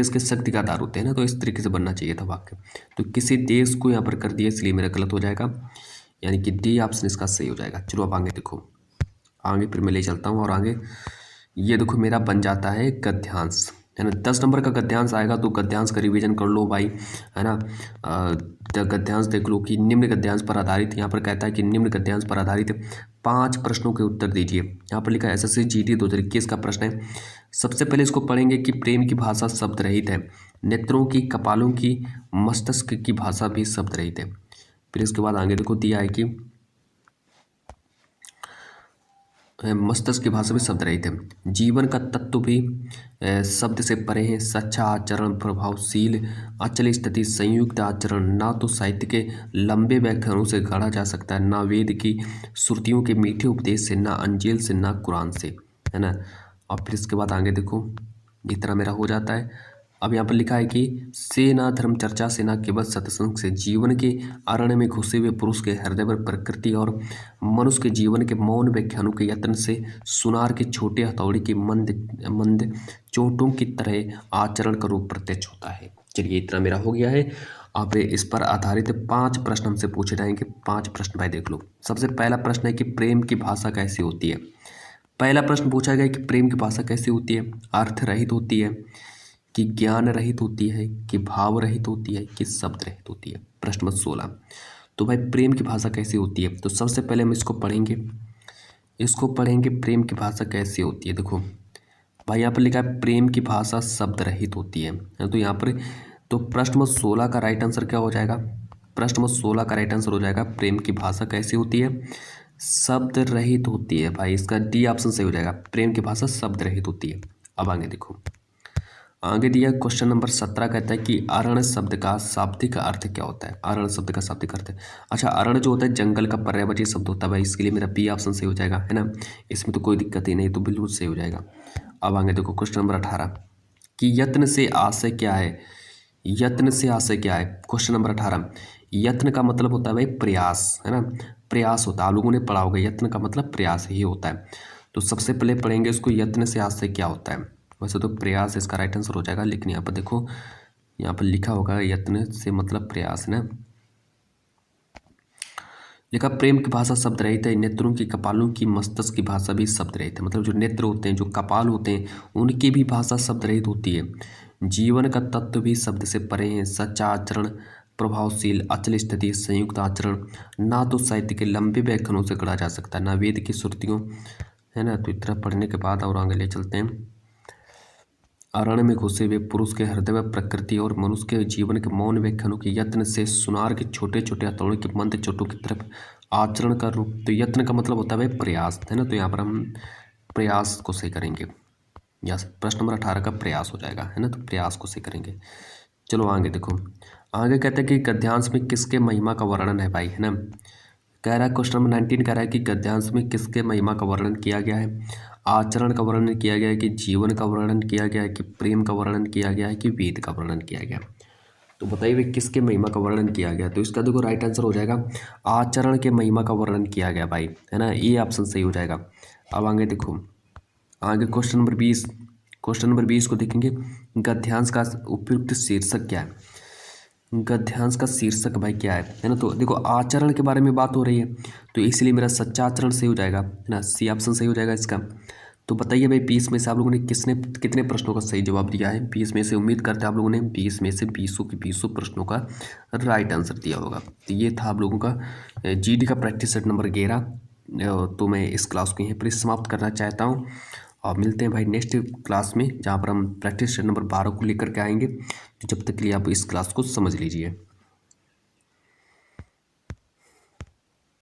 के शक्ति का आधार होते हैं ना। तो इस तरीके से बनना चाहिए था वाक्य, तो किसी देश को यहाँ पर कर दिया, इसलिए मेरा गलत हो जाएगा, यानी कि डी ऑप्शन इसका सही हो जाएगा। चलो अब आगे देखो, आगे फिर मैं ले चलता हूँ और आगे ये देखो मेरा बन जाता है गद्यांश, है ना। 10 नंबर का गद्यांश आएगा, तो गद्यांश का रिवीजन कर लो भाई, है ना। गद्यांश देख लो कि निम्न गद्यांश पर आधारित, यहाँ पर कहता है कि निम्न गद्यांश पर आधारित 5 प्रश्नों के उत्तर दीजिए। यहाँ पर लिखा है एसएससी जीडी 2021 का प्रश्न है। सबसे पहले इसको पढ़ेंगे कि प्रेम की भाषा शब्द रहित है, नेत्रों की, कपालों की, मस्तिष्क की भाषा भी शब्द रहित है। फिर इसके बाद आगे देखो दिया है कि मस्तिष्क की भाषा में शब्द रहित है, जीवन का तत्व भी शब्द से परे है, सच्चा आचरण, प्रभावशील अचल स्थिति, संयुक्त आचरण, ना तो साहित्य के लंबे व्याख्यानों से गढ़ा जा सकता है, ना वेद की श्रुतियों के मीठे उपदेश से, ना अंजील से, ना कुरान से, है ना। और फिर इसके बाद आगे देखो, इस तरह मेरा हो जाता है। अब यहाँ पर लिखा है कि से ना धर्म चर्चा से, ना केवल सत्संग से, जीवन के अरण्य में घुसे हुए पुरुष के हृदय पर प्रकृति और मनुष्य के जीवन के मौन व्याख्यानों के यत्न से, सुनार के छोटे हथौड़े की मंद मंद चोटों की तरह आचरण का रूप प्रत्यक्ष होता है। चलिए इतना मेरा हो गया है। अब इस पर आधारित 5 प्रश्न हमसे पूछे जाएंगे। 5 प्रश्न भाई देख लो। सबसे पहला प्रश्न है कि प्रेम की भाषा कैसी होती है। पहला प्रश्न पूछा गया कि प्रेम की भाषा कैसी होती है, अर्थ रहित होती है, कि ज्ञान रहित होती है, कि भाव रहित होती है, कि शब्द रहित होती है। प्रश्न नंबर 16। तो भाई प्रेम की भाषा कैसी होती है, तो सबसे पहले हम इसको पढ़ेंगे प्रेम की भाषा कैसी होती है। देखो भाई यहाँ पर लिखा है प्रेम की भाषा शब्द रहित होती है, तो यहाँ पर तो प्रश्न नंबर 16 का राइट आंसर क्या हो जाएगा, प्रश्न नंबर 16 का राइट आंसर हो जाएगा प्रेम की भाषा कैसी होती है, शब्द रहित होती है। भाई इसका डी ऑप्शन सही हो जाएगा, प्रेम की भाषा शब्द रहित होती है। अब आगे देखो, आगे दिया क्वेश्चन नंबर 17 कहता है कि अरण्य शब्द का शाब्दिक अर्थ क्या होता है। अरण्य शब्द का शाब्दिक अर्थ, अच्छा अरण्य जो होता है जंगल का पर्यायवाची शब्द होता है भाई, इसके लिए मेरा बी ऑप्शन सही हो जाएगा, है ना। इसमें तो कोई दिक्कत ही नहीं, तो बिल्कुल सही हो जाएगा। अब आगे देखो क्वेश्चन नंबर 18 कि यत्न से आशय क्या है, यत्न से आशय क्या है। क्वेश्चन नंबर 18, यत्न का मतलब होता है भाई प्रयास, है ना, प्रयास होता है, आप लोगों ने पढ़ा होगा यत्न का मतलब प्रयास ही होता है। तो सबसे पहले पढ़ेंगे इसको, यत्न से आशय क्या होता है। वैसे तो प्रयास इसका राइट आंसर हो जाएगा, लेकिन यहाँ पर देखो, यहाँ पर लिखा होगा यत्न से मतलब प्रयास ना। लिखा प्रेम की भाषा शब्द रहित है, नेत्रों की, कपालों की, मस्तिष्क की भाषा भी शब्द रहित है। मतलब जो नेत्र होते हैं, जो कपाल होते हैं, उनकी भी भाषा शब्द रहित होती है। जीवन का तत्व भी शब्द से परे हैं, सच्चा आचरण, प्रभावशील अचल स्थिति, संयुक्त आचरण, ना तो साहित्य के लंबे व्याख्यानों से गढ़ा जा सकता है, ना वेद की श्रुतियों, है ना। तो इतना पढ़ने के बाद और आगे ले चलते हैं। अरण्य में घुसे हुए पुरुष के हृदय में प्रकृति और मनुष्य के जीवन के मौन व्याख्यानों के यत्न से, सुनार के छोटे छोटे हथौड़े के मंद चोटों की तरफ आचरण का रूप। तो यत्न का मतलब होता है भाई प्रयास, है ना। तो यहाँ पर हम प्रयास को सही करेंगे, यहाँ प्रश्न नंबर 18 का प्रयास हो जाएगा, है ना। तो प्रयास को सही करेंगे। चलो आगे देखो, आगे कहते हैं कि गद्यांश में किसके महिमा का वर्णन है भाई, है ना। कह रहा है क्वेश्चन नंबर 19 कह रहा है कि गद्यांश में किसके महिमा का वर्णन किया गया है। आचरण का वर्णन किया गया है, कि जीवन का वर्णन किया गया है, कि प्रेम का वर्णन किया गया है, कि वेद का वर्णन किया गया। तो बताइए भाई किसके महिमा का वर्णन किया गया। तो इसका देखो राइट आंसर हो जाएगा आचरण के महिमा का वर्णन किया गया भाई, है ना, ये ऑप्शन सही हो जाएगा। अब आगे देखो, आगे क्वेश्चन नंबर 20, क्वेश्चन नंबर 20 को देखेंगे, गद्यांश का उपयुक्त शीर्षक क्या है। गद्यांश का शीर्षक भाई क्या है ना। तो देखो आचरण के बारे में बात हो रही है, तो इसलिए मेरा सच्चा आचरण सही हो जाएगा, है ना, सी ऑप्शन सही हो जाएगा इसका। तो बताइए भाई 20 में से आप लोगों ने कितने प्रश्नों का सही जवाब दिया है। 20 में से उम्मीद करते हैं आप लोगों ने 20 में से 20 के 20 प्रश्नों का राइट आंसर दिया होगा। तो ये था आप लोगों का जीडी का प्रैक्टिस सेट नंबर 11। तो मैं इस क्लास को यहीं पर समाप्त करना चाहता हूँ, और मिलते हैं भाई नेक्स्ट क्लास में, जहाँ पर हम प्रैक्टिस सेट नंबर 12 को लेकर के आएंगे। तो जब तक के लिए आप इस क्लास को समझ लीजिए।